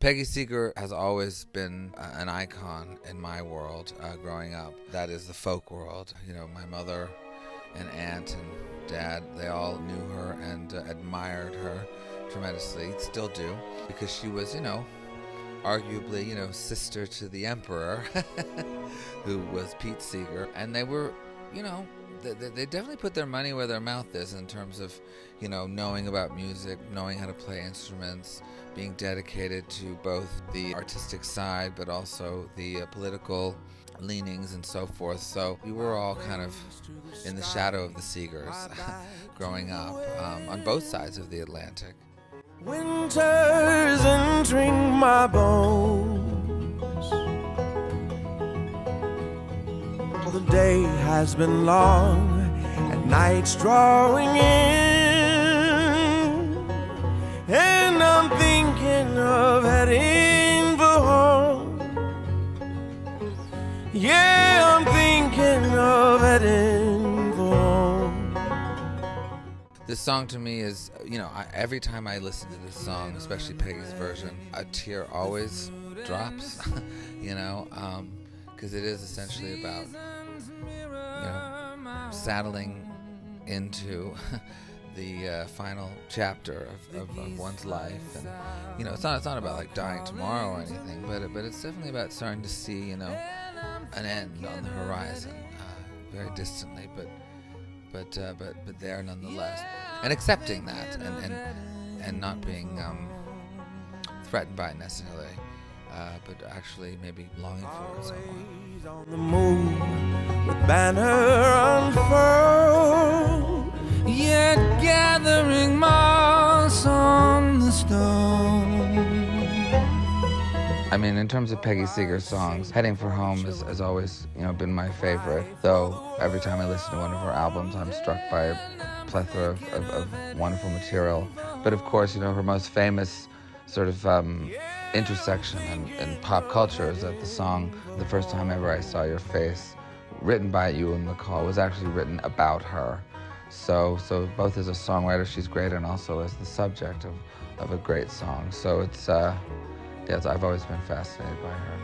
Peggy Seeger has always been an icon in my world growing up. That is the folk world. You know, my mother and aunt and dad, they all knew her and admired her tremendously, still do, because she was, arguably, sister to the emperor, who was Pete Seeger. And they were, they definitely put their money where their mouth is in terms of, knowing about music, knowing how to play instruments, being dedicated to both the artistic side but also the political leanings and so forth. So we were all kind of in the shadow of the Seegers growing up on both sides of the Atlantic. Winter's entering my bones. The day has been long and night's drawing in, and I'm thinking of heading for home. Yeah, I'm thinking of heading for home. This song to me is, every time I listen to this song, especially Peggy's version, a tear always drops, because it is essentially about, saddling into the final chapter of one's life, and it's not about like dying tomorrow or anything, but it's definitely about starting to see an end on the horizon, very distantly, but there nonetheless, and accepting that, and not being threatened by it necessarily, but actually maybe longing for it somewhat. On the move with banner unfurled, yet gathering moss on the stone. I mean, in terms of Peggy Seeger's songs, Heading for Home has always, been my favorite, though every time I listen to one of her albums, I'm struck by a plethora of wonderful material. But of course, her most famous sort of intersection in pop culture is that the song The First Time Ever I Saw Your Face, written by Ewan McCall, was actually written about her. So both as a songwriter she's great, and also as the subject of a great song. So it's I've always been fascinated by her.